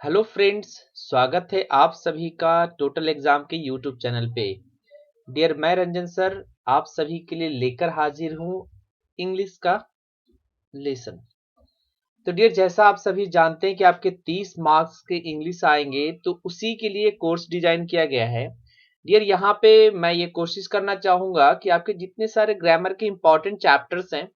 Hello friends, स्वागत है आप सभी का टोटल एग्जाम के यूट्यूब चैनल पे। डियर मैं रंजन सर आप सभी के लिए लेकर हाजिर हूँ इंग्लिश का लेसन। तो डियर जैसा आप सभी जानते हैं कि आपके 30 मार्क्स के इंग्लिश आएंगे, तो उसी के लिए कोर्स डिजाइन किया गया है। डियर यहाँ पे मैं ये कोशिश करना चाहूंगा कि आपके जितने सारे ग्रामर के इंपॉर्टेंट चैप्टर्स हैं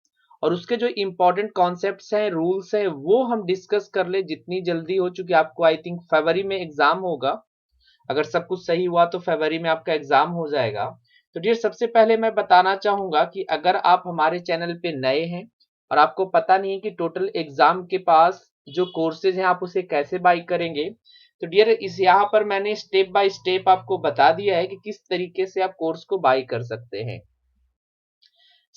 और उसके जो इंपॉर्टेंट कॉन्सेप्ट्स हैं, रूल्स हैं, वो हम डिस्कस कर ले जितनी जल्दी हो। चुकी आपको आई थिंक फरवरी में एग्जाम होगा। अगर सब कुछ सही हुआ तो फरवरी में आपका एग्जाम हो जाएगा। तो डियर सबसे पहले मैं बताना चाहूंगा कि अगर आप हमारे चैनल पे नए हैं और आपको पता नहीं है कि टोटल एग्जाम के पास जो कोर्सेज हैं आप उसे कैसे बाई करेंगे, तो डियर इस यहाँ पर मैंने स्टेप बाय स्टेप आपको बता दिया है कि किस तरीके से आप कोर्स को बाई कर सकते हैं।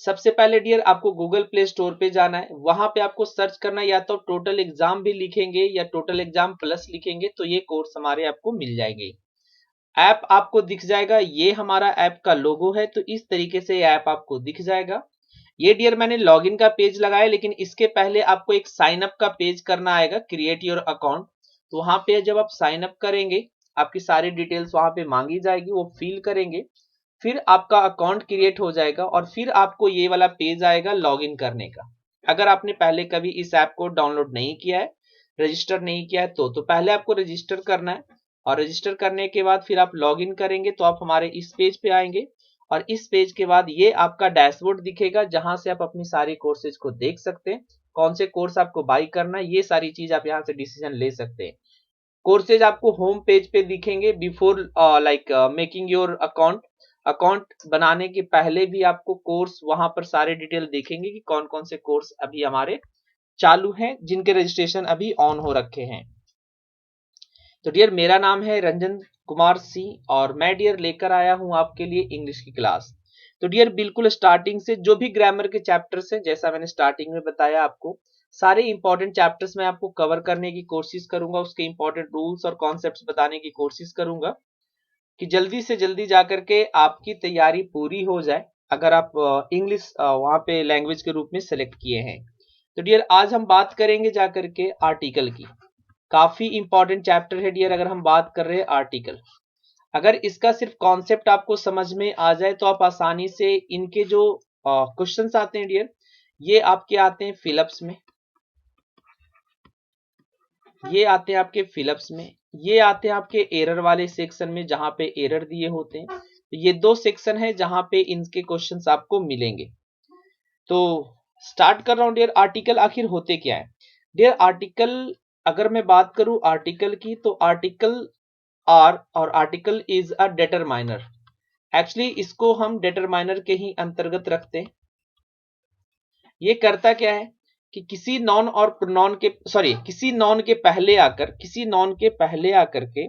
सबसे पहले डियर आपको गूगल प्ले स्टोर पे जाना है, वहां पे आपको सर्च करना है, या तो टोटल एग्जाम भी लिखेंगे या टोटल एग्जाम प्लस लिखेंगे तो ये कोर्स हमारे आपको मिल जाएंगे। ऐप आपको दिख जाएगा, ये हमारा ऐप का लोगो है, तो इस तरीके से ऐप आपको दिख जाएगा। ये डियर मैंने लॉगिन का पेज लगाया, लेकिन इसके पहले आपको एक साइन अप का पेज करना आएगा, क्रिएट योर अकाउंट। तो वहां पे जब आप साइन अप करेंगे आपकी सारी डिटेल्स वहां पे मांगी जाएगी, वो फिल करेंगे, फिर आपका अकाउंट क्रिएट हो जाएगा और फिर आपको ये वाला पेज आएगा लॉगिन करने का। अगर आपने पहले कभी इस ऐप को डाउनलोड नहीं किया है, रजिस्टर नहीं किया है, तो पहले आपको रजिस्टर करना है और रजिस्टर करने के बाद फिर आप लॉगिन करेंगे तो आप हमारे इस पेज पे आएंगे और इस पेज के बाद ये आपका डैशबोर्ड दिखेगा जहां से आप अपनी सारी कोर्सेज को देख सकते हैं, कौन से कोर्स आपको बाई करना है, ये सारी चीज आप यहाँ से डिसीजन ले सकते हैं। कोर्सेज आपको होम पेज पे दिखेंगे before like making your account. Account बनाने के पहले भी आपको कोर्स वहां पर सारे डिटेल देखेंगे कि कौन कौन से कोर्स अभी हमारे चालू हैं, जिनके रजिस्ट्रेशन अभी ऑन हो रखे हैं। तो डियर मेरा नाम है रंजन कुमार सिंह और मैं डियर लेकर आया हूं आपके लिए इंग्लिश की क्लास। तो डियर बिल्कुल स्टार्टिंग से जो भी ग्रामर के चैप्टर्स हैं, जैसा मैंने स्टार्टिंग में बताया आपको, सारे इंपॉर्टेंट चैप्टर्स मैं आपको कवर करने की कोशिश करूंगा, उसके इंपॉर्टेंट रूल्स और कॉन्सेप्ट्स बताने की कोशिश करूंगा कि जल्दी से जल्दी जाकर के आपकी तैयारी पूरी हो जाए, अगर आप इंग्लिश वहां पे लैंग्वेज के रूप में सेलेक्ट किए हैं। तो डियर आज हम बात करेंगे जाकर के आर्टिकल की। काफी इंपॉर्टेंट चैप्टर है डियर। अगर हम बात कर रहे हैं आर्टिकल, अगर इसका सिर्फ कॉन्सेप्ट आपको समझ में आ जाए तो आप आसानी से इनके जो क्वेश्चंस आते हैं डियर, ये आपके आते हैं फिलअप्स में, ये आते हैं आपके फिलअप्स में, ये आते हैं आपके एरर वाले सेक्शन में जहां पे एरर दिए होते हैं। तो ये दो सेक्शन है जहां पे इनके क्वेश्चंस आपको मिलेंगे। तो स्टार्ट कर रहा हूं डियर। आर्टिकल आखिर होते क्या है डियर? आर्टिकल अगर मैं बात करूं आर्टिकल की, तो आर्टिकल आर और article is a determiner. Actually इसको हम डिटरमाइनर के ही अंतर्गत रखते हैं। ये करता क्या है कि किसी नॉन और प्रोनाउन के किसी नॉन के पहले आकर, के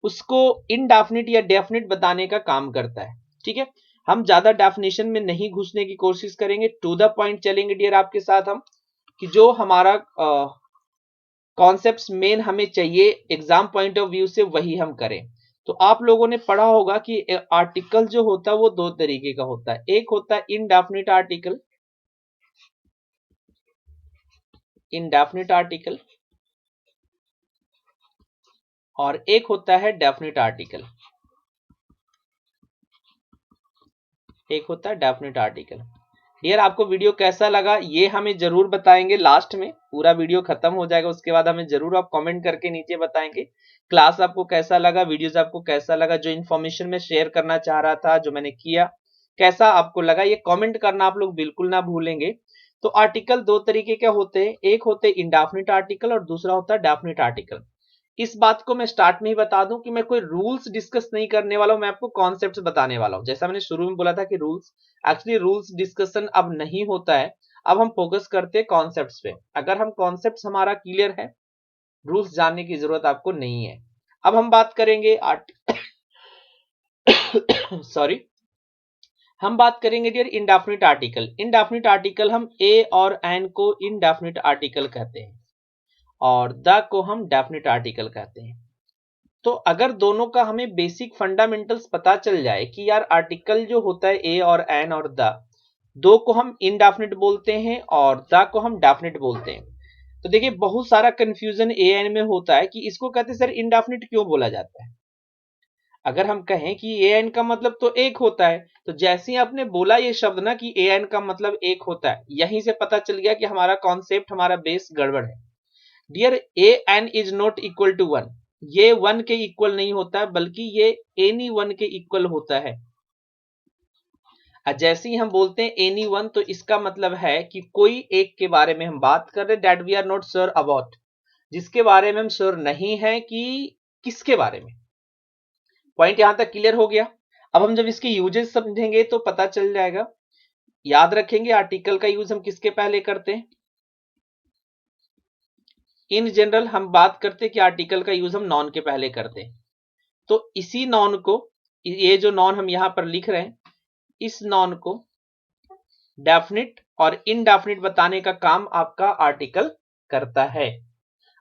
उसको इनडेफिनिट या डेफिनिट बताने का काम करता है। ठीक है, हम ज्यादा डेफिनेशन में नहीं घुसने की कोशिश करेंगे, टू द पॉइंट चलेंगे डियर आपके साथ हम, कि जो हमारा कॉन्सेप्ट्स मेन हमें चाहिए एग्जाम पॉइंट ऑफ व्यू से वही हम करें। तो आप लोगों ने पढ़ा होगा कि आर्टिकल जो होता है वो दो तरीके का होता है। एक होता है इनडेफिनिट आर्टिकल, और एक होता है डेफिनिट आर्टिकल, डियर आपको वीडियो कैसा लगा ये हमें जरूर बताएंगे। लास्ट में पूरा वीडियो खत्म हो जाएगा, उसके बाद हमें जरूर आप कमेंट करके नीचे बताएंगे क्लास आपको कैसा लगा, वीडियोस आपको कैसा लगा, जो इन्फॉर्मेशन मैं शेयर करना चाह रहा था, जो मैंने किया, कैसा आपको लगा, ये कमेंट करना आप लोग बिल्कुल ना भूलेंगे। तो आर्टिकल दो तरीके के होते हैं, एक होते हैं इंडेफिनिट आर्टिकल और दूसरा होता है डेफिनिट आर्टिकल। इस बात को मैं स्टार्ट में ही बता दूं कि मैं कोई रूल्स डिस्कस नहीं करने वाला हूं, मैं आपको कॉन्सेप्ट्स बताने वाला हूं। जैसा मैंने शुरू में बोला था कि रूल्स, एक्चुअली रूल्स डिस्कशन अब नहीं होता है, अब हम फोकस करते हैं कॉन्सेप्ट्स पे। अगर हम कॉन्सेप्ट्स हमारा क्लियर है, रूल्स जानने की जरूरत आपको नहीं है। अब हम बात करेंगे सॉरी हम बात करेंगे dear indefinite article. Indefinite article हम ए और एन को इंडेफिनिट आर्टिकल कहते हैं और द को हम डेफिनिट आर्टिकल कहते हैं। तो अगर दोनों का हमें बेसिक फंडामेंटल्स पता चल जाए कि यार आर्टिकल जो होता है ए और एन और द, दो को हम इनडेफिनिट बोलते हैं और द को हम डेफिनिट बोलते हैं। तो देखिए बहुत सारा कंफ्यूजन ए एन में होता है कि इसको कहते हैं सर इंडेफिनिट क्यों बोला जाता है। अगर हम कहें कि ए एन का मतलब तो एक होता है, तो जैसे ही आपने बोला ये शब्द ना कि ए एन का मतलब एक होता है, यहीं से पता चल गया कि हमारा कॉन्सेप्ट, हमारा बेस गड़बड़ है। Dear a an is not equal to one, ये वन के इक्वल नहीं होता है, बल्कि ये एनी वन के इक्वल होता है। जैसे ही हम बोलते हैं एनी वन, तो इसका मतलब है कि कोई एक के बारे में हम बात कर रहे हैं, that we are not sure about, जिसके बारे में हम श्योर नहीं है कि किसके बारे में। पॉइंट यहां तक क्लियर हो गया। अब हम जब इसके यूजेस समझेंगे तो पता चल जाएगा। याद रखेंगे आर्टिकल का यूज हम किसके पहले करते हैं। इन जनरल हम बात करते हैं कि आर्टिकल का यूज हम नॉन के पहले करते हैं। तो इसी नॉन को, ये जो नॉन हम यहां पर लिख रहे हैं, इस नॉन को डेफिनिट और इनडेफिनिट बताने का काम आपका आर्टिकल करता है।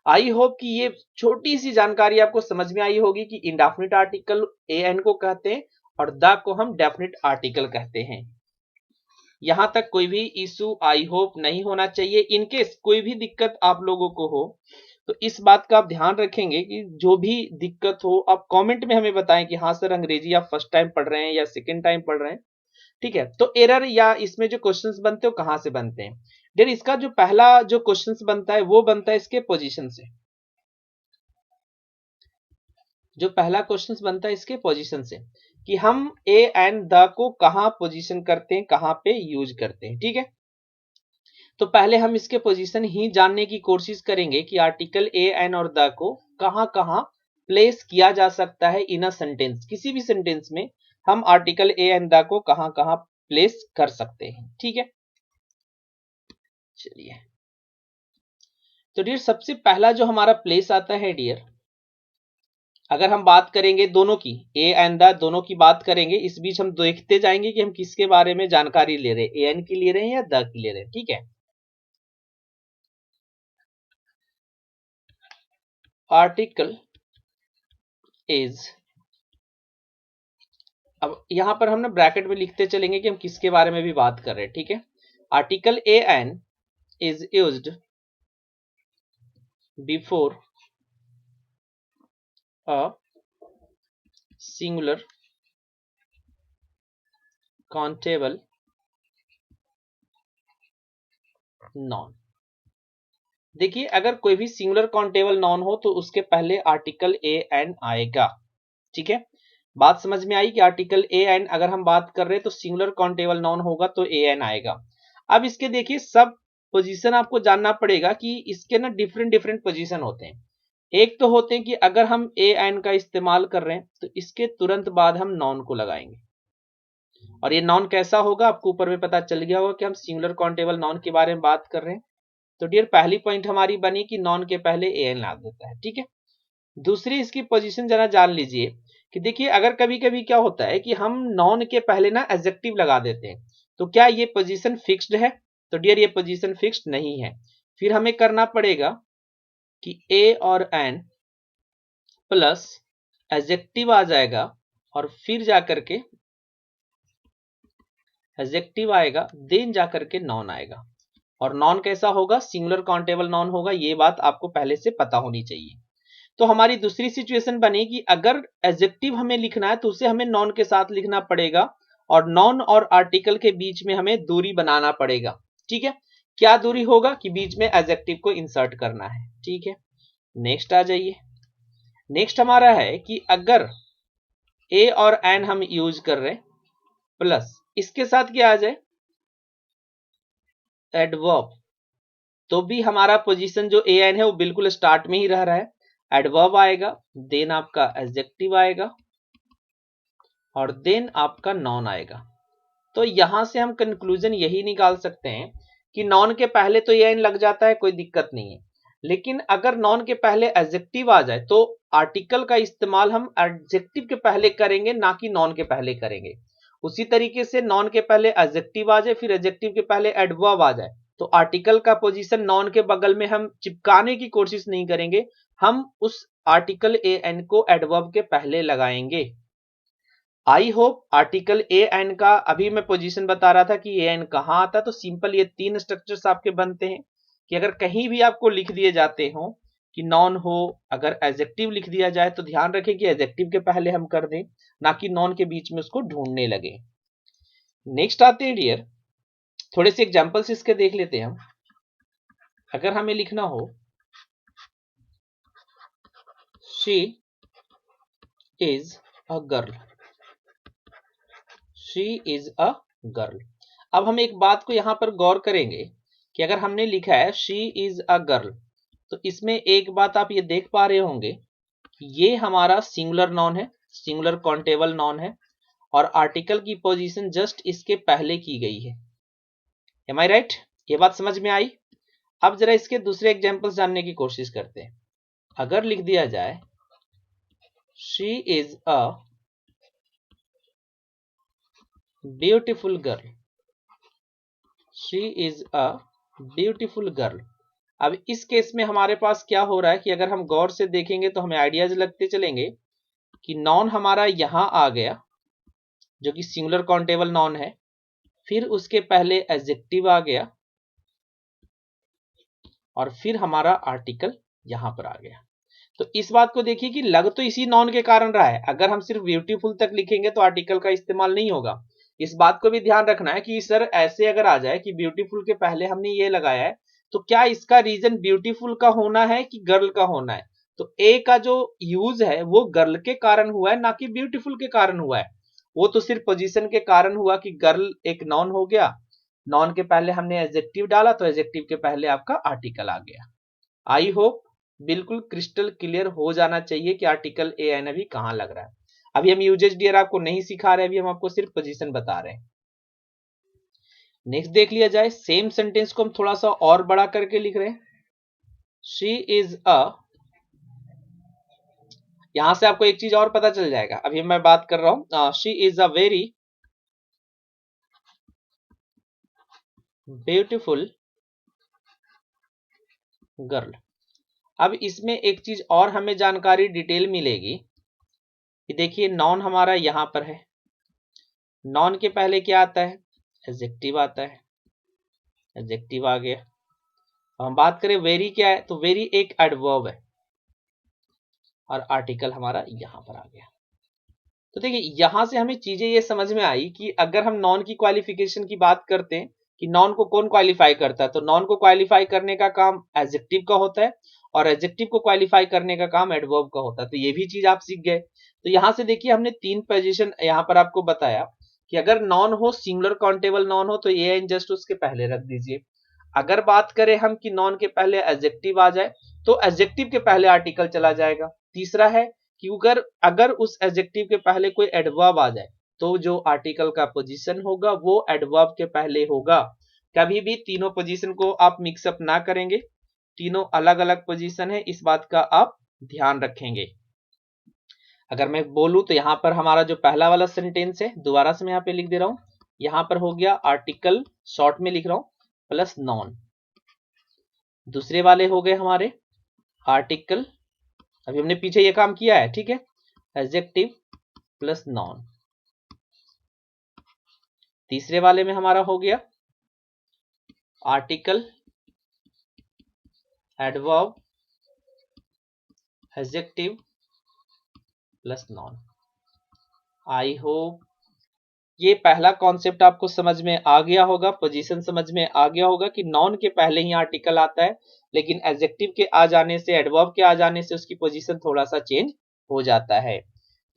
आई होप कि ये छोटी सी जानकारी आपको समझ में आई होगी कि इंडेफिनिट आर्टिकल ए एन को कहते हैं और द को हम डेफिनिट आर्टिकल कहते हैं। यहां तक कोई भी इशू आई होप नहीं होना चाहिए। इनकेस कोई भी दिक्कत आप लोगों को हो तो इस बात का आप ध्यान रखेंगे कि जो भी दिक्कत हो आप कमेंट में हमें बताएं कि हाँ सर अंग्रेजी आप फर्स्ट टाइम पढ़ रहे हैं या सेकेंड टाइम पढ़ रहे हैं, ठीक है। तो एरर या इसमें जो क्वेश्चंस बनते हैं वो कहां से बनते हैं। देन इसका जो पहला जो क्वेश्चंस बनता है वो बनता है इसके पोजीशन से। जो पहला क्वेश्चंस बनता है इसके पोजीशन से कि हम ए एंड द को कहां पोजीशन करते हैं, कहां पे यूज करते हैं, ठीक है। तो पहले हम इसके पोजीशन ही जानने की कोशिश करेंगे कि आर्टिकल ए एन और द को कहां कहां प्लेस किया जा सकता है इन अ सेंटेंस। किसी भी सेंटेंस में हम आर्टिकल ए एंड द को कहां कहां प्लेस कर सकते हैं, ठीक है। चलिए, तो डियर सबसे पहला जो हमारा प्लेस आता है डियर, अगर हम बात करेंगे दोनों की, ए एंड द दोनों की बात करेंगे, इस बीच हम देखते जाएंगे कि हम किसके बारे में जानकारी ले रहे हैं, ए एन की ले रहे हैं या द की ले रहे हैं, ठीक है। आर्टिकल इज, अब यहां पर हम ना ब्रैकेट में लिखते चलेंगे कि हम किसके बारे में भी बात कर रहे हैं, ठीक है। Article a an is used before a singular countable noun. देखिए अगर कोई भी सिंगुलर काउंटेबल नॉन हो तो उसके पहले आर्टिकल ए एन आएगा, ठीक है। बात समझ में आई कि आर्टिकल ए एन अगर हम बात कर रहे हैं तो सिंगुलर काउंटेबल नॉन होगा तो ए एन आएगा। अब इसके देखिए सब पोजीशन आपको जानना पड़ेगा कि इसके ना डिफरेंट डिफरेंट पोजीशन होते हैं। एक तो होते हैं कि अगर हम ए एन का इस्तेमाल कर रहे हैं तो इसके तुरंत बाद हम नॉन को लगाएंगे, और ये नॉन कैसा होगा आपको ऊपर में पता चल गया होगा कि हम सिंगुलर काउंटेबल नॉन के बारे में बात कर रहे हैं। तो डियर पहली पॉइंट हमारी बनी कि नॉन के पहले ए एन ला देता है, ठीक है। दूसरी इसकी पोजीशन जरा जान लीजिए कि देखिए अगर कभी कभी क्या होता है कि हम नॉन के पहले ना एडजेक्टिव लगा देते हैं, तो क्या ये पोजीशन फिक्स्ड है। तो डियर ये पोजीशन फिक्स्ड नहीं है। फिर हमें करना पड़ेगा कि ए और एन प्लस एडजेक्टिव आ जाएगा, और फिर जाकर के एडजेक्टिव आएगा, देन जाकर के नॉन आएगा। और नॉन कैसा होगा, सिंगुलर काउंटेबल नॉन होगा। ये बात आपको पहले से पता होनी चाहिए। तो हमारी दूसरी सिचुएशन बनी कि अगर एडजेक्टिव हमें लिखना है तो उसे हमें नॉन के साथ लिखना पड़ेगा, और नॉन और आर्टिकल के बीच में हमें दूरी बनाना पड़ेगा, ठीक है। क्या दूरी होगा कि बीच में एडजेक्टिव को इंसर्ट करना है, ठीक है। नेक्स्ट आ जाइए। नेक्स्ट हमारा है कि अगर ए और एन हम यूज कर रहे हैं, प्लस इसके साथ क्या आ जाए, एडवर्ब, तो भी हमारा पोजीशन जो ए एन है वो बिल्कुल स्टार्ट में ही रह रहा है। एडवर्ब आएगा, देन आपका एडजेक्टिव आएगा, और देन आपका नॉन आएगा। तो यहां से हम कंक्लूजन यही निकाल सकते हैं कि नॉन के पहले तो ए एन लग जाता है, कोई दिक्कत नहीं है। लेकिन अगर नॉन के पहले एडजेक्टिव आ जाए तो आर्टिकल का इस्तेमाल हम एडजेक्टिव के पहले करेंगे, ना कि नॉन के पहले करेंगे। उसी तरीके से नॉन के पहले एडजेक्टिव आ जाए, फिर एडजेक्टिव के पहले एडवर्ब आ जाए, तो आर्टिकल का पोजीशन नॉन के बगल में हम चिपकाने की कोशिश नहीं करेंगे, हम उस आर्टिकल ए एन को एडवर्ब के पहले लगाएंगे। I hope article a an का अभी मैं पोजीशन बता रहा था कि ए एन कहां आता है। तो सिंपल ये तीन स्ट्रक्चर्स आपके बनते हैं। कि अगर कहीं भी आपको लिख दिए जाते हो कि नॉन हो, अगर एडजेक्टिव लिख दिया जाए तो ध्यान रखें कि एडजेक्टिव के पहले हम कर दें, ना कि नॉन के बीच में उसको ढूंढने लगे। नेक्स्ट आते हैं डियर, थोड़े से एग्जांपल्स इसके देख लेते हैं हम। अगर हमें लिखना हो she is a girl, she is a girl. अब हम एक बात को यहां पर गौर करेंगे कि अगर हमने लिखा है शी इज अ गर्ल, तो इसमें एक बात आप ये देख पा रहे होंगे कि ये हमारा सिंगुलर नॉन है, सिंगुलर काउंटेबल नॉन है, और आर्टिकल की पोजीशन जस्ट इसके पहले की गई है। M I right? ये बात समझ में आई? अब जरा इसके दूसरे एग्जांपल्स जानने की कोशिश करते हैं। अगर लिख दिया जाए she is a beautiful girl, she is a beautiful girl. अब इस केस में हमारे पास क्या हो रहा है कि अगर हम गौर से देखेंगे तो हमें आइडियाज लगते चलेंगे कि नॉन हमारा यहां आ गया जो कि सिंगुलर काउंटेबल नॉन है, फिर उसके पहले एडजेक्टिव आ गया, और फिर हमारा आर्टिकल यहां पर आ गया। तो इस बात को देखिए कि लग तो इसी नॉन के कारण रहा है। अगर हम सिर्फ ब्यूटीफुल तक लिखेंगे तो आर्टिकल का इस्तेमाल नहीं होगा। इस बात को भी ध्यान रखना है कि सर ऐसे अगर आ जाए कि ब्यूटीफुल के पहले हमने ये लगाया है, तो क्या इसका रीजन ब्यूटीफुल का होना है कि गर्ल का होना है? तो ए का जो यूज है वो गर्ल के कारण हुआ है, ना कि ब्यूटीफुल के कारण हुआ है। वो तो सिर्फ पोजीशन के कारण हुआ कि गर्ल एक नॉन हो गया, नॉन के पहले हमने एडजेक्टिव डाला तो एडजेक्टिव के पहले आपका आर्टिकल आ गया। आई होप बिल्कुल क्रिस्टल क्लियर हो जाना चाहिए कि आर्टिकल ए एन अभी कहां लग रहा है। अभी हम यूजेज डियर आपको नहीं सिखा रहे, अभी हम आपको सिर्फ पोजीशन बता रहे हैं। नेक्स्ट देख लिया जाए, सेम सेंटेंस को हम थोड़ा सा और बड़ा करके लिख रहे हैं। शी इज अ, यहां से आपको एक चीज और पता चल जाएगा, अभी मैं बात कर रहा हूं she is a very beautiful girl. अब इसमें एक चीज और हमें जानकारी डिटेल मिलेगी कि देखिए नॉन हमारा यहां पर है, नॉन के पहले क्या आता है? एडजेक्टिव आता है, एडजेक्टिव आ गया। हम बात करें वेरी क्या है, तो वेरी एक एडवर्ब है, और आर्टिकल हमारा यहां पर आ गया। तो देखिए यहां से हमें चीजें ये समझ में आई कि अगर हम नॉन की क्वालिफिकेशन की बात करते हैं कि नॉन को कौन क्वालिफाई करता है, तो नॉन को क्वालिफाई करने का काम एडजेक्टिव का होता है, और एडजेक्टिव को क्वालिफाई करने का काम एडवर्ब का होता है। तो ये भी चीज आप सीख गए। तो यहां से देखिए हमने तीन पोजीशन यहां पर आपको बताया कि अगर नॉन हो, सिंगुलर काउंटेबल नॉन हो, तो ए एन जस्ट उसके पहले रख दीजिए। अगर बात करें हम कि नॉन के पहले एडजेक्टिव आ जाए, तो एडजेक्टिव के पहले आर्टिकल चला जाएगा। तीसरा है कि अगर अगर उस एडजेक्टिव के पहले कोई एडवर्ब आ जाए, तो जो आर्टिकल का पोजीशन होगा वो एडवर्ब के पहले होगा। कभी भी तीनों पोजीशन को आप मिक्सअप ना करेंगे, तीनों अलग अलग पोजीशन है, इस बात का आप ध्यान रखेंगे। अगर मैं बोलूं तो यहां पर हमारा जो पहला वाला सेंटेंस है, दोबारा से मैं यहाँ पे लिख दे रहा हूं, यहां पर हो गया आर्टिकल, शॉर्ट में लिख रहा हूं, प्लस नॉन। दूसरे वाले हो गए हमारे आर्टिकल, अभी हमने पीछे ये काम किया है, ठीक है, एडजेक्टिव प्लस नॉन। तीसरे वाले में हमारा हो गया article, adverb, adjective plus non. I hope ये पहला कॉन्सेप्ट आपको समझ में आ गया होगा, पोजीशन समझ में आ गया होगा कि नॉन के पहले ही आर्टिकल आता है, लेकिन एडजेक्टिव के आ जाने से, एडवर्ब के आ जाने से उसकी पोजीशन थोड़ा सा चेंज हो जाता है।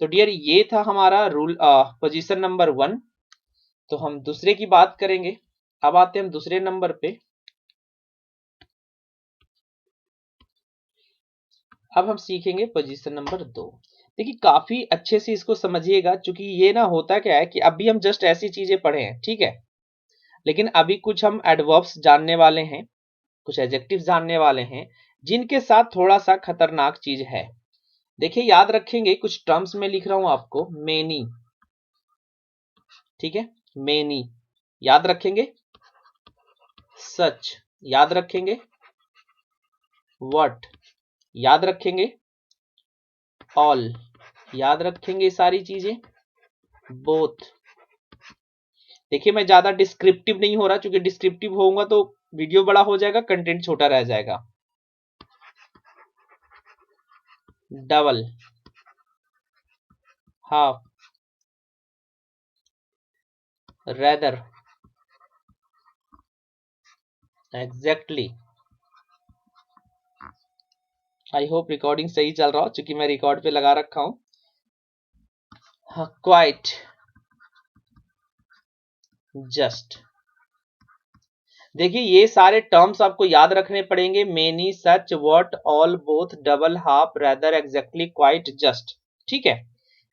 तो डियर ये था हमारा रूल पोजीशन नंबर 1। तो हम दूसरे की बात करेंगे। अब आते हैं हम दूसरे नंबर पे। अब हम सीखेंगे पोजीशन नंबर 2। देखिए काफी अच्छे से इसको समझिएगा, क्योंकि ये ना होता क्या है कि अभी हम जस्ट ऐसी चीजें पढ़े हैं, ठीक है, लेकिन अभी कुछ हम एडवर्ब्स जानने वाले हैं, कुछ एडजेक्टिव्स जानने वाले हैं, जिनके साथ थोड़ा सा खतरनाक चीज है। देखिए याद रखेंगे, कुछ टर्म्स में लिख रहा हूं आपको, मेनी, ठीक है, मेनी याद रखेंगे, सच याद रखेंगे, व्हाट याद रखेंगे, ऑल याद रखेंगे, सारी चीजें, बोथ। देखिए मैं ज्यादा डिस्क्रिप्टिव नहीं हो रहा, क्योंकि डिस्क्रिप्टिव होऊंगा तो वीडियो बड़ा हो जाएगा, कंटेंट छोटा रह जाएगा। Double, half, rather, exactly. I hope recording सही चल रहा हो, क्योंकि मैं रिकॉर्ड पे लगा रखा हूं। हाँ, क्वाइट, जस्ट। देखिए ये सारे टर्म्स आपको याद रखने पड़ेंगे, many, such, what, all, both, double, half, rather, exactly, quite, just. ठीक है,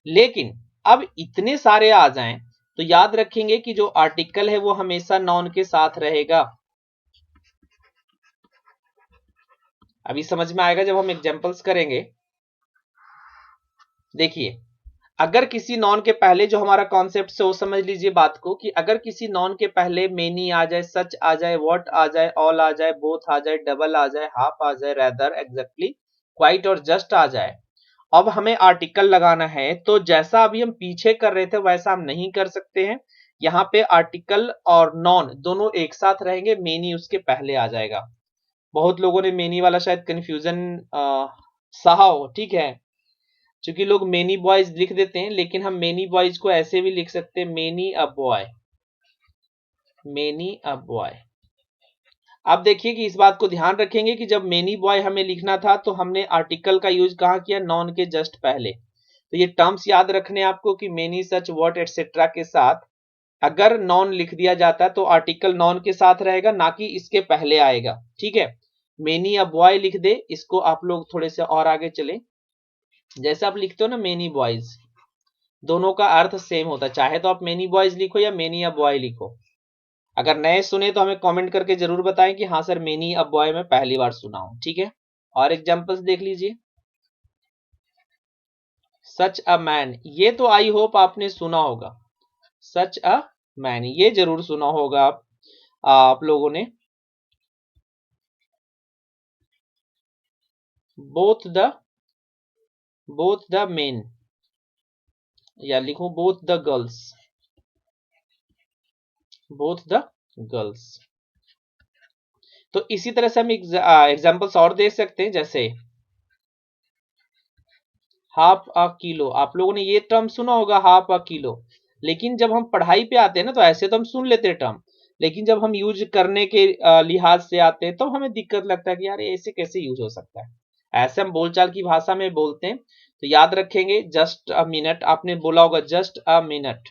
लेकिन अब इतने सारे आ जाएं तो याद रखेंगे कि जो आर्टिकल है वो हमेशा नॉन के साथ रहेगा। अभी समझ में आएगा जब हम एग्जांपल्स करेंगे। देखिए, अगर किसी नॉन के पहले, जो हमारा कॉन्सेप्ट से वो समझ लीजिए बात को, कि अगर किसी नॉन के पहले मेनी आ जाए, सच आ जाए, व्हाट आ जाए, ऑल आ जाए, बोथ आ जाए, डबल आ जाए, हाफ आ जाए, रेदर, एग्जैक्टली, क्वाइट और जस्ट आ जाए, अब हमें आर्टिकल लगाना है, तो जैसा अभी हम पीछे कर रहे थे वैसा हम नहीं कर सकते हैं। यहाँ पे आर्टिकल और नॉन दोनों एक साथ रहेंगे, मेनी उसके पहले आ जाएगा। बहुत लोगों ने मेनी वाला शायद कंफ्यूजन सहा हो, ठीक है, क्योंकि लोग मेनी बॉयज लिख देते हैं, लेकिन हम मेनी बॉयज को ऐसे भी लिख सकते हैं, many a boy, many a boy. अब देखिए कि इस बात को ध्यान रखेंगे कि जब मेनी बॉय हमें लिखना था तो हमने आर्टिकल का यूज कहाँ किया, नॉन के जस्ट पहले। तो ये टर्म्स याद रखने आपको कि मेनी, सच, व्हाट एटसेट्रा के साथ अगर नॉन लिख दिया जाता है तो आर्टिकल नॉन के साथ रहेगा, ना कि इसके पहले आएगा। ठीक है, मेनी अ बॉय लिख दे, इसको आप लोग थोड़े से और आगे चले। जैसे आप लिखते हो ना मेनी बॉयज, दोनों का अर्थ सेम होता है, चाहे तो आप मेनी बॉयज लिखो या मेनी अ बॉय लिखो। अगर नए सुने तो हमें कमेंट करके जरूर बताएं कि हाँ सर मेनी अ बॉय मैं पहली बार सुना हूं। ठीक है, और एग्जांपल्स देख लीजिए। सच अ मैन, ये तो आई होप आपने सुना होगा, सच अ मैन, ये जरूर सुना होगा आप लोगों ने। बोथ द मेन, या लिखूं both the girls, both the girls. तो इसी तरह से हम एग्जांपल्स और दे सकते हैं, जैसे हाफ अ किलो, आप लोगों ने ये टर्म सुना होगा हाफ अ किलो, लेकिन जब हम पढ़ाई पे आते हैं ना तो ऐसे तो हम सुन लेते हैं टर्म, लेकिन जब हम यूज करने के लिहाज से आते हैं तो हमें दिक्कत लगता है कि यार ऐसे कैसे यूज हो सकता है। ऐसे हम बोलचाल की भाषा में बोलते हैं, तो याद रखेंगे जस्ट अ मिनट, आपने बोला होगा just a minute,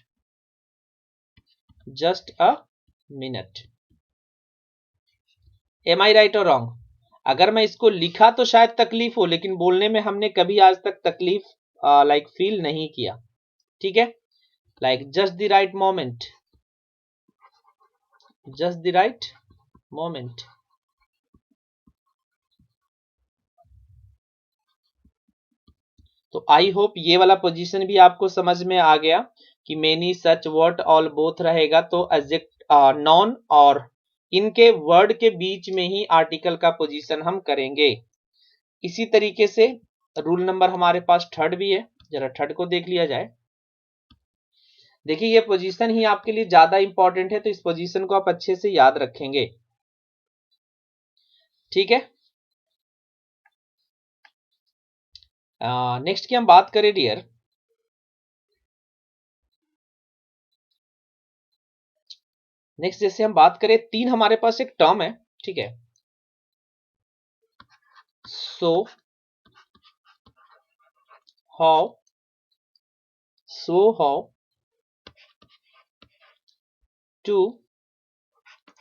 just a minute. Am I right और रॉन्ग? अगर मैं इसको लिखा तो शायद तकलीफ हो, लेकिन बोलने में हमने कभी आज तक तकलीफ लाइक फील नहीं किया। ठीक है, like just the right moment, just the right moment. तो आई होप ये वाला पोजीशन भी आपको समझ में आ गया कि many, such, what, all, both रहेगा तो एडजेक्ट नॉन और इनके वर्ड के बीच में ही आर्टिकल का पोजीशन हम करेंगे। इसी तरीके से रूल नंबर हमारे पास थर्ड भी है, जरा थर्ड को देख लिया जाए। देखिए ये पोजीशन ही आपके लिए ज्यादा इंपॉर्टेंट है, तो इस पोजीशन को आप अच्छे से याद रखेंगे। ठीक है, नेक्स्ट की हम बात करें डियर, नेक्स्ट जैसे हम बात करें, तीन हमारे पास एक टर्म है। ठीक है, so, how, so, how, to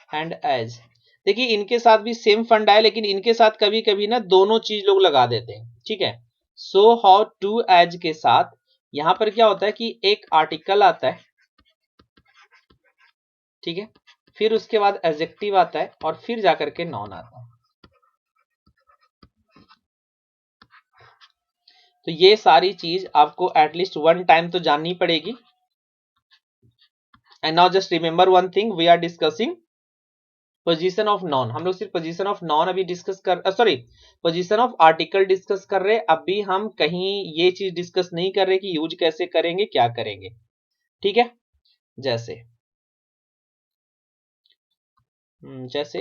and edge. देखिए इनके साथ भी सेम फंडा है, लेकिन इनके साथ कभी कभी ना दोनों चीज लोग लगा देते हैं। ठीक है, सो, हाउ, टू, एज के साथ यहां पर क्या होता है कि एक आर्टिकल आता है, ठीक है, फिर उसके बाद एडजेक्टिव आता है और फिर जाकर के नॉन आता है। तो ये सारी चीज आपको एटलीस्ट वन टाइम तो जाननी पड़ेगी। And now just remember one thing, we are discussing position of noun. हम लोग सिर्फ पोजीशन ऑफ नॉन अभी डिस्कस कर, sorry, position of article discuss कर रहे हैं। अभी हम कहीं ये चीज डिस्कस नहीं कर रहे कि यूज कैसे करेंगे, क्या करेंगे। ठीक है, जैसे जैसे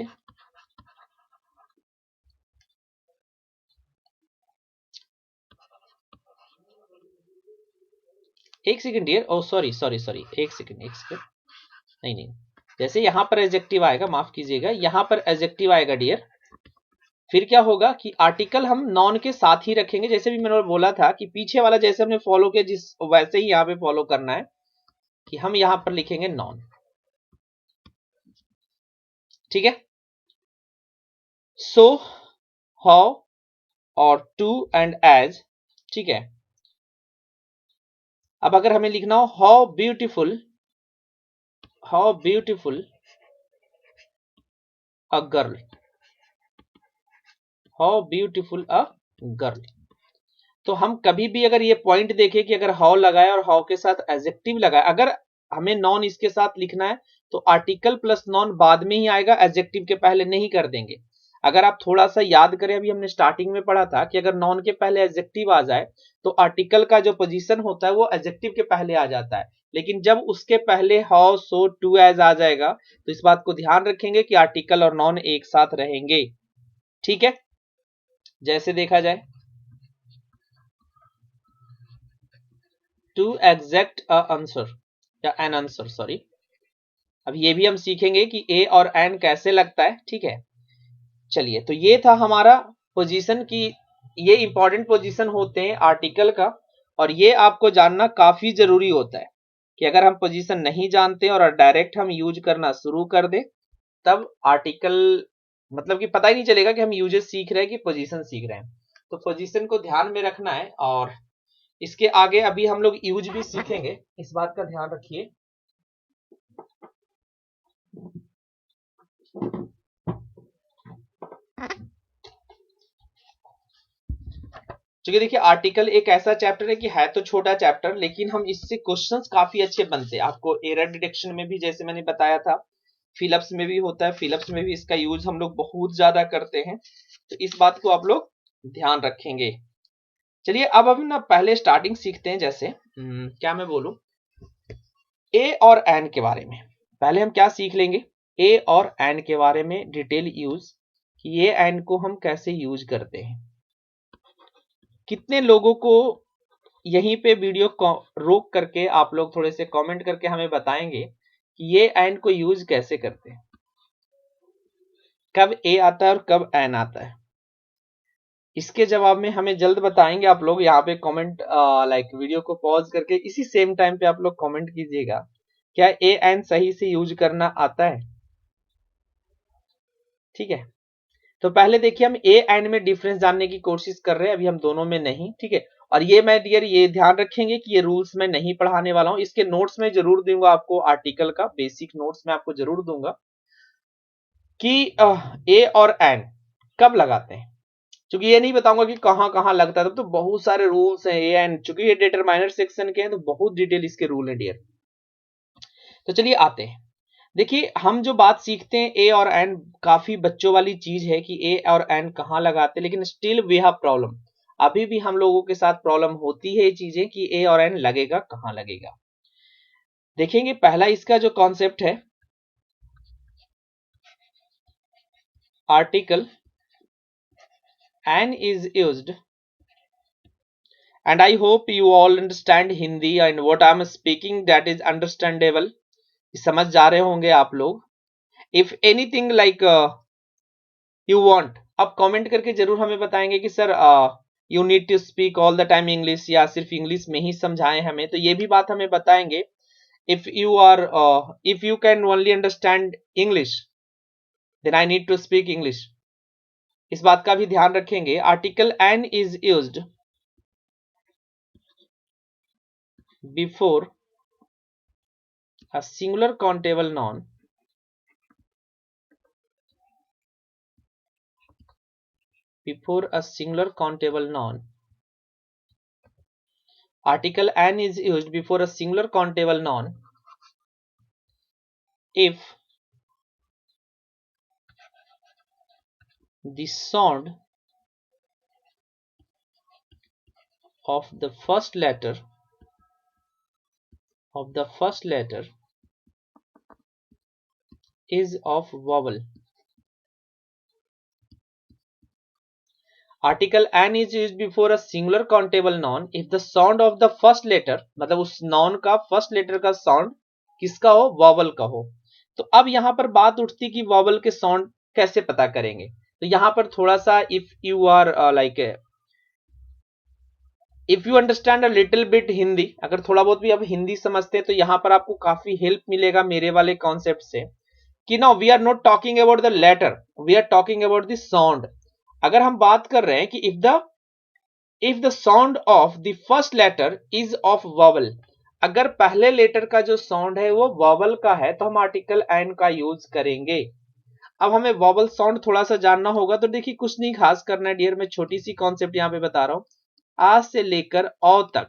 एक सेकंड डियर, ओ सॉरी सॉरी सॉरी, एक सेकंड नहीं नहीं, जैसे यहाँ पर एडजेक्टिव आएगा, माफ कीजिएगा, यहाँ पर एडजेक्टिव आएगा डियर, फिर क्या होगा कि आर्टिकल हम नॉन के साथ ही रखेंगे। जैसे भी मैंने बोला था कि पीछे वाला जैसे हमने फॉलो किया, जिस वैसे ही यहाँ पे फॉलो करना है कि हम यहाँ पर लिखेंगे नॉन। ठीक है, सो, हाउ और टू एंड एज। ठीक है, अब अगर हमें लिखना हो how beautiful a girl, how beautiful a girl, तो हम कभी भी अगर ये पॉइंट देखें कि अगर हाउ लगाए और हाउ के साथ एडजेक्टिव लगाए, अगर हमें नॉन इसके साथ लिखना है तो आर्टिकल प्लस नॉन बाद में ही आएगा, एडजेक्टिव के पहले नहीं कर देंगे। अगर आप थोड़ा सा याद करें, अभी हमने स्टार्टिंग में पढ़ा था कि अगर नॉन के पहले एडजेक्टिव आ जाए तो आर्टिकल का जो पोजीशन होता है वो एडजेक्टिव के पहले आ जाता है, लेकिन जब उसके पहले हाउ, सो, टू, एज आ जाएगा तो इस बात को ध्यान रखेंगे कि आर्टिकल और नॉन एक साथ रहेंगे। ठीक है, जैसे देखा जाए टू एग्जैक्ट अ आंसर या एन आंसर, सॉरी, अब ये भी हम सीखेंगे कि ए और एन कैसे लगता है। ठीक है, चलिए, तो ये था हमारा पोजीशन की, ये इंपॉर्टेंट पोजीशन होते हैं आर्टिकल का, और ये आपको जानना काफी जरूरी होता है कि अगर हम पोजीशन नहीं जानते और डायरेक्ट हम यूज करना शुरू कर दे तब आर्टिकल मतलब कि पता ही नहीं चलेगा कि हम यूजेस सीख रहे हैं कि पोजीशन सीख रहे हैं। तो पोजीशन को ध्यान में रखना है, और इसके आगे अभी हम लोग यूज भी सीखेंगे, इस बात का ध्यान रखिए। क्योंकि देखिए आर्टिकल एक ऐसा चैप्टर है कि है तो छोटा चैप्टर, लेकिन हम इससे क्वेश्चंस काफी अच्छे बनते हैं। आपको एरर डिटेक्शन में भी जैसे मैंने बताया था, फिलअप्स में भी होता है, फिलअप्स में भी इसका यूज हम लोग बहुत ज्यादा करते हैं, तो इस बात को आप लोग ध्यान रखेंगे। चलिए अब हम ना पहले स्टार्टिंग सीखते हैं, जैसे क्या मैं बोलूं, ए और एन के बारे में पहले हम क्या सीख लेंगे, ए और एन के बारे में डिटेल यूज, कि ये एन को हम कैसे यूज करते हैं। कितने लोगों को यहीं पे वीडियो को रोक करके आप लोग थोड़े से कमेंट करके हमें बताएंगे कि ये एंड को यूज कैसे करते हैं, कब ए आता है और कब एन आता है। इसके जवाब में हमें जल्द बताएंगे आप लोग, यहाँ पे कमेंट लाइक वीडियो को पॉज करके इसी सेम टाइम पे आप लोग कमेंट कीजिएगा, क्या ए एन सही से यूज करना आता है। ठीक है, तो पहले देखिए हम ए एंड में डिफरेंस जानने की कोशिश कर रहे हैं, अभी हम दोनों में नहीं। ठीक है, और ये मैं डियर ये ध्यान रखेंगे कि ये रूल्स मैं नहीं पढ़ाने वाला हूं, इसके नोट्स में जरूर दूंगा आपको, आर्टिकल का बेसिक नोट्स में आपको जरूर दूंगा कि ए और एन कब लगाते हैं, क्योंकि ये नहीं बताऊंगा कि कहां कहां लगता है, तब तो बहुत सारे रूल्स हैं ए एन, चूंकि ये डिटरमाइनर सेक्शन के हैं तो बहुत डिटेल इसके रूल है डियर। तो चलिए आते हैं, देखिए हम जो बात सीखते हैं ए और एन, काफी बच्चों वाली चीज है कि ए और एन कहां लगाते हैं, लेकिन स्टिल वी हैव प्रॉब्लम, अभी भी हम लोगों के साथ प्रॉब्लम होती है ये चीजें कि ए और एन लगेगा कहां लगेगा। देखेंगे पहला इसका जो कॉन्सेप्ट है, article an is used, and I hope you all understand Hindi and what I'm speaking that is understandable, समझ जा रहे होंगे आप लोग। if anything like you want, आप कमेंट करके जरूर हमें बताएंगे कि sir you need to speak all the time English, या सिर्फ इंग्लिश में ही समझाएं हमें, तो ये भी बात हमें बताएंगे। if you are if you can only understand English then I need to speak English, इस बात का भी ध्यान रखेंगे। Article an is used before a singular countable noun before a singular countable noun, article an is used before a singular countable noun if the sound of the first letter is of vowel। Article an is used before a singular countable noun if the sound of the first letter, मतलब उस non का first letter का sound किसका हो, vowel का हो। तो अब यहां पर बात उठती कि वॉवल के साउंड कैसे पता करेंगे। तो यहां पर थोड़ा सा if you are like if you understand a little bit Hindi, अगर थोड़ा बहुत भी आप हिंदी समझते हैं तो यहां पर आपको काफी हेल्प मिलेगा मेरे वाले कॉन्सेप्ट से, कि now we are not talking about the letter, we are talking about the sound. अगर हम बात कर रहे हैं कि if the sound of the first letter is of vowel, अगर पहले लेटर का जो साउंड है वो वॉवल का है तो हम आर्टिकल एन का यूज करेंगे। अब हमें वॉवल साउंड थोड़ा सा जानना होगा, तो देखिए कुछ नहीं खास करना है डियर, मैं छोटी सी कॉन्सेप्ट यहाँ पे बता रहा हूँ। आ से लेकर औ तक,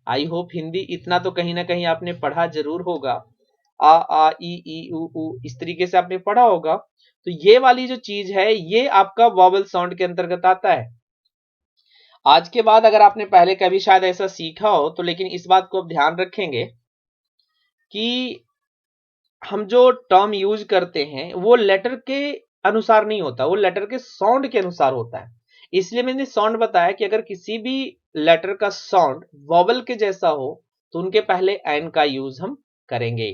आई होप हिंदी इतना तो कहीं ना कहीं आपने पढ़ा जरूर होगा। आ ई उ इस तरीके से आपने पढ़ा होगा। तो ये वाली जो चीज है ये आपका वॉवल साउंड के अंतर्गत आता है। आज के बाद अगर आपने पहले कभी शायद ऐसा सीखा हो तो, लेकिन इस बात को अब ध्यान रखेंगे कि हम जो टर्म यूज करते हैं वो लेटर के अनुसार नहीं होता, वो लेटर के साउंड के अनुसार होता है। इसलिए मैंने साउंड बताया कि अगर किसी भी लेटर का साउंड वॉवल के जैसा हो तो उनके पहले एन का यूज हम करेंगे।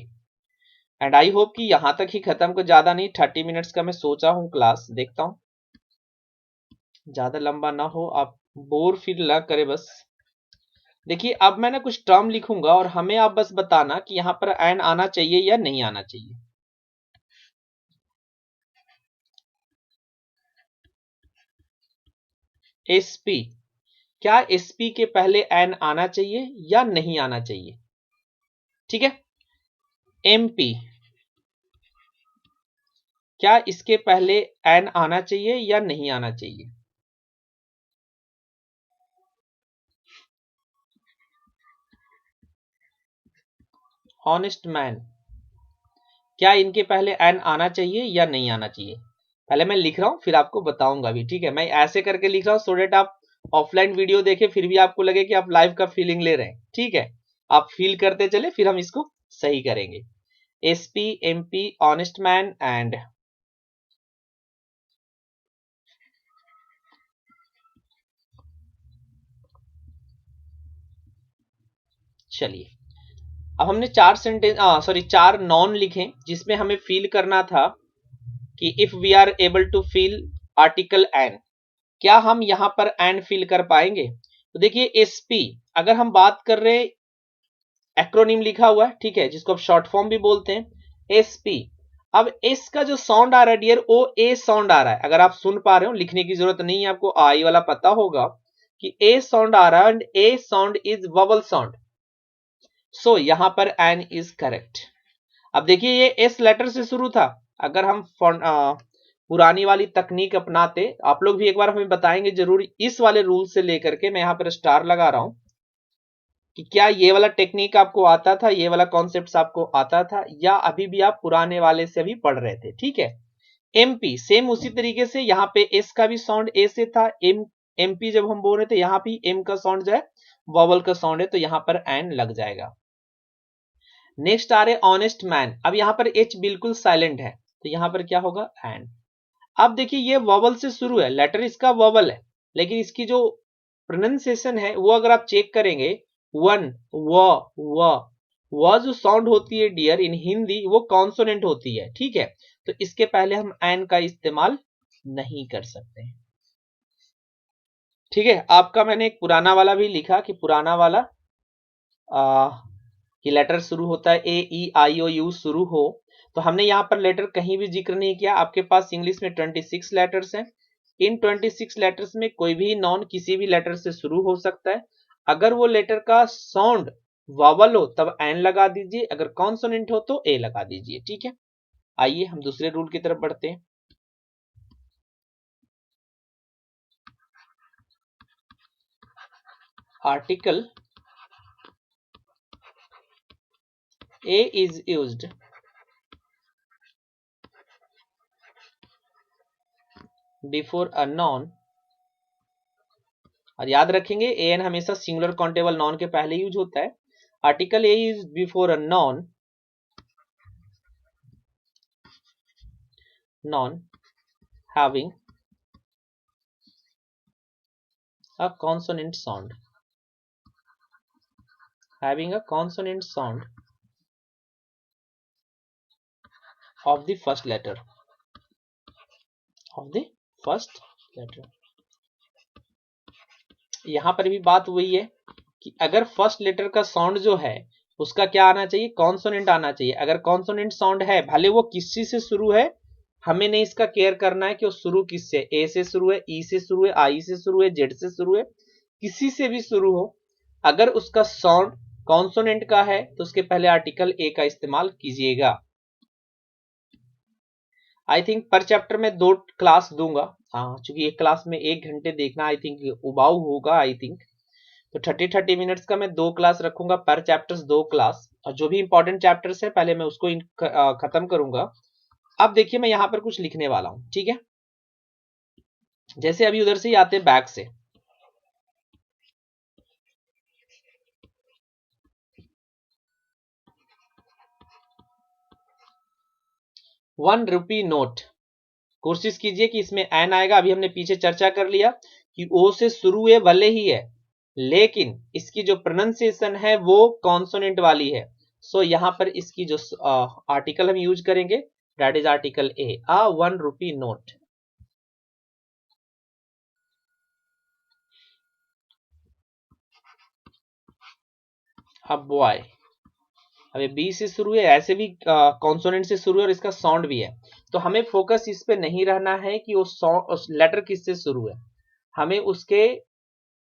एंड आई होप कि यहां तक ही खत्म, को ज्यादा नहीं, 30 मिनट्स का मैं सोचा हूं क्लास, देखता हूं ज्यादा लंबा ना हो, आप बोर फील ना करे बस। देखिए अब मैं ना कुछ टर्म लिखूंगा और हमें आप बस बताना कि यहां पर एन आना चाहिए या नहीं आना चाहिए। एसपी, क्या एसपी के पहले एन आना चाहिए या नहीं आना चाहिए? ठीक है। एमपी, क्या इसके पहले एन आना चाहिए या नहीं आना चाहिए? ऑनेस्ट मैन, क्या इनके पहले एन आना चाहिए या नहीं आना चाहिए? पहले मैं लिख रहा हूं फिर आपको बताऊंगा भी, ठीक है। मैं ऐसे करके लिख रहा हूं सो डेट आप ऑफलाइन वीडियो देखें फिर भी आपको लगे कि आप लाइव का फीलिंग ले रहे हैं, ठीक है। आप फील करते चले फिर हम इसको सही करेंगे। SP, MP, honest man and चलिए अब हमने चार सेंटेंस सॉरी चार नॉन लिखे जिसमें हमें फील करना था कि if we are able to feel article an, क्या हम यहां पर एन फील कर पाएंगे? तो देखिए एसपी, अगर हम बात कर रहे हैं एक्रोनिम लिखा हुआ है, ठीक है, जिसको आप शॉर्ट फॉर्म भी बोलते हैं एसपी। अब एस का जो साउंड आ रहा है डियर वो ए साउंड आ रहा है, अगर आप सुन पा रहे हो लिखने की जरूरत नहीं है, आपको आई वाला पता होगा कि ए साउंड आ रहा है and a sound is vowel sound. So यहां पर एन इज करेक्ट। अब देखिए ये एस लेटर से शुरू था, अगर हम पुरानी वाली तकनीक अपनाते, आप लोग भी एक बार हमें बताएंगे जरूर इस वाले रूल से लेकर के, मैं यहां पर स्टार लगा रहा हूं कि क्या ये वाला टेक्निक आपको आता था, ये वाला कॉन्सेप्ट आपको आता था या अभी भी आप पुराने वाले से भी पढ़ रहे थे, ठीक है। एमपी सेम उसी तरीके से, यहाँ पे एस का भी साउंड ए से था, एमपी जब हम बोल रहे थे यहाँ भी एम का साउंड जो है वॉवल का साउंड है, तो यहाँ पर एन लग जाएगा। नेक्स्ट आ रहे ऑनेस्ट मैन, अब यहाँ पर एच बिल्कुल साइलेंट है तो यहाँ पर क्या होगा एन। अब देखिए ये वॉवल से शुरू है, लेटर इसका वॉवल है, लेकिन इसकी जो प्रोनाउंसिएशन है वो अगर आप चेक करेंगे वन व जो साउंड होती है डियर इन हिंदी वो कॉन्सोनेंट होती है, ठीक है। तो इसके पहले हम एन का इस्तेमाल नहीं कर सकते हैं, ठीक है। आपका मैंने एक पुराना वाला भी लिखा कि पुराना वाला कि लेटर शुरू होता है ए ई आई ओ यू शुरू हो, तो हमने यहाँ पर लेटर कहीं भी जिक्र नहीं किया। आपके पास इंग्लिश में 26 लेटर्स हैं, इन 26 लेटर्स में कोई भी नॉन किसी भी लेटर से शुरू हो सकता है। अगर वो लेटर का साउंड वॉवल हो तब एन लगा दीजिए, अगर कॉन्सोनेंट हो तो ए लगा दीजिए, ठीक है। आइए हम दूसरे रूल की तरफ बढ़ते हैं। Article a is used before a non, और याद रखेंगे ए एन हमेशा सिंगुलर काउंटेबल नॉन के पहले यूज होता है। Article A is before a non having a consonant sound, having a consonant sound of the first letter, of the first letter. यहां पर भी बात वही है कि अगर फर्स्ट लेटर का साउंड जो है उसका क्या आना चाहिए, कॉन्सोनेंट आना चाहिए। अगर कॉन्सोनेंट साउंड है, भले वो किसी से शुरू है, हमें नहीं इसका केयर करना है कि वो शुरू किससे, ए से शुरू है, ई से शुरू है, आई से शुरू है, जेड से शुरू है, किसी से भी शुरू हो, अगर उसका साउंड कॉन्सोनेंट का है तो उसके पहले आर्टिकल ए का इस्तेमाल कीजिएगा। आई थिंक पर चैप्टर में 2 क्लास दूंगा, हाँ, चूंकि एक क्लास में 1 घंटे देखना आई थिंक उबाऊ होगा। आई थिंक तो 30 मिनट्स का मैं 2 क्लास रखूंगा, पर चैप्टर्स 2 क्लास, और जो भी इंपॉर्टेंट चैप्टर्स है पहले मैं उसको खत्म करूंगा। अब देखिए मैं यहां पर कुछ लिखने वाला हूं, ठीक है। जैसे अभी उधर से ही आते बैक से, ₹1 नोट, कोशिश कीजिए कि इसमें एन आएगा। अभी हमने पीछे चर्चा कर लिया कि ओ से शुरू है भले ही है, लेकिन इसकी जो प्रोनाउंसिएशन है वो कॉन्सोनेंट वाली है। सो यहां पर इसकी जो आर्टिकल हम यूज करेंगे that is article a, ₹1 note. अब बॉय, अभी बी से शुरू है, ऐसे भी कॉन्सोनेंट से शुरू है और इसका साउंड भी है, तो हमें फोकस इस पे नहीं रहना है कि उस लेटर किससे शुरू है, हमें उसके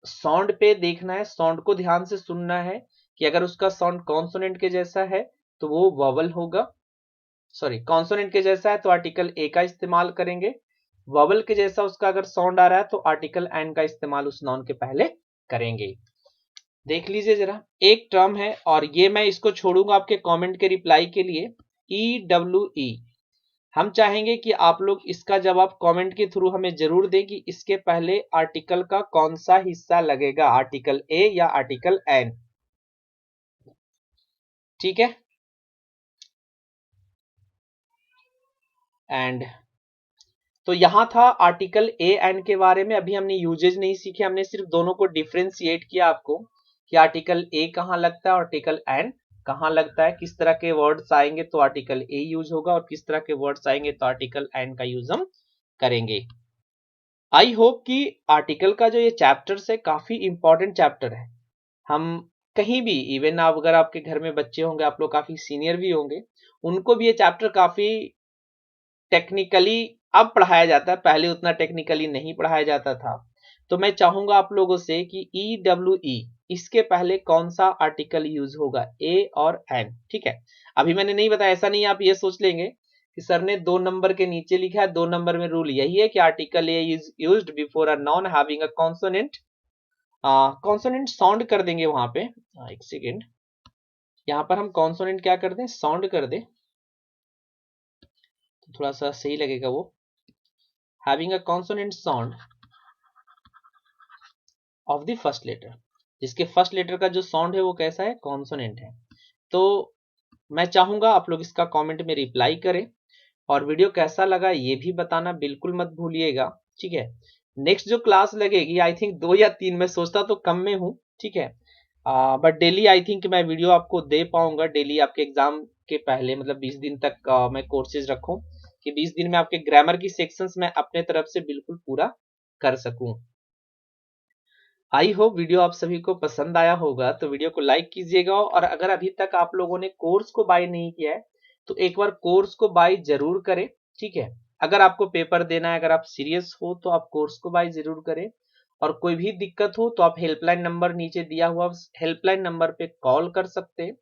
साउंड पे देखना है, साउंड को ध्यान से सुनना है कि अगर उसका साउंड कॉन्सोनेंट के जैसा है तो वो वॉवल होगा, सॉरी कॉन्सोनेंट के जैसा है तो आर्टिकल ए का इस्तेमाल करेंगे, वॉवल के जैसा उसका अगर साउंड आ रहा है तो आर्टिकल एन का इस्तेमाल उस नाउन के पहले करेंगे। देख लीजिए जरा, एक टर्म है और ये मैं इसको छोड़ूंगा आपके कमेंट के रिप्लाई के लिए, EWE। हम चाहेंगे कि आप लोग इसका जवाब कमेंट के थ्रू हमें जरूर दें कि इसके पहले आर्टिकल का कौन सा हिस्सा लगेगा, आर्टिकल ए या आर्टिकल एन, ठीक है। एंड तो यहां था आर्टिकल ए एन के बारे में, अभी हमने यूजेज नहीं सीखे, हमने सिर्फ दोनों को डिफ्रेंशिएट किया आपको कि आर्टिकल ए कहां लगता है, आर्टिकल एन कहां लगता है, किस तरह के वर्ड्स आएंगे तो आर्टिकल ए यूज होगा और किस तरह के वर्ड्स आएंगे तो आर्टिकल एन का यूज हम करेंगे। आई होप कि आर्टिकल का जो ये चैप्टर्स है काफी इंपॉर्टेंट चैप्टर है। हम कहीं भी, इवन आप अगर आपके घर में बच्चे होंगे, आप लोग काफी सीनियर भी होंगे, उनको भी ये चैप्टर काफी टेक्निकली अब पढ़ाया जाता है, पहले उतना टेक्निकली नहीं पढ़ाया जाता था। तो मैं चाहूंगा आप लोगों से कि EWE इसके पहले कौन सा आर्टिकल यूज होगा, ए और एन, ठीक है। अभी मैंने नहीं बताया, ऐसा नहीं आप ये सोच लेंगे कि सर ने 2 नंबर के नीचे लिखा है, 2 नंबर में रूल यही है कि article a is used before a noun having a consonant, consonant sound कर देंगे वहां पे, एक सेकेंड, यहां पर हम कॉन्सोनेंट क्या कर दें, साउंड कर दें, तो थोड़ा सा सही लगेगा वो, having a consonant sound of the first letter, जिसके फर्स्ट लेटर का जो साउंड है वो कैसा है, कॉन्सोनेंट है। तो मैं चाहूंगा आप लोग इसका कमेंट में रिप्लाई करें और वीडियो कैसा लगा ये भी बताना बिल्कुल मत भूलिएगा, ठीक है। नेक्स्ट जो क्लास लगेगी आई थिंक 2 या 3, मैं सोचता तो कम में हूँ, ठीक है, बट डेली आई थिंक मैं वीडियो आपको दे पाऊंगा डेली, आपके एग्जाम के पहले, मतलब 20 दिन तक मैं कोर्सेज रखूं कि 20 दिन में आपके ग्रामर की सेक्शंस मैं अपने तरफ से बिल्कुल पूरा कर सकूं। आई होप वीडियो आप सभी को पसंद आया होगा, तो वीडियो को लाइक कीजिएगा, और अगर अभी तक आप लोगों ने कोर्स को बाय नहीं किया है तो एक बार कोर्स को बाय जरूर करें, ठीक है। अगर आपको पेपर देना है, अगर आप सीरियस हो तो आप कोर्स को बाय जरूर करें, और कोई भी दिक्कत हो तो आप हेल्पलाइन नंबर नीचे दिया हुआ हेल्पलाइन नंबर पे कॉल कर सकते हैं,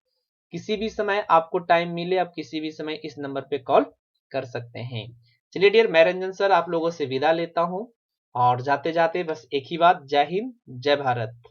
किसी भी समय आपको टाइम मिले आप किसी भी समय इस नंबर पे कॉल कर सकते हैं। चलिए डियर, मैं रंजन सर आप लोगों से विदा लेता हूं, और जाते जाते बस एक ही बात, जय हिंद जय भारत।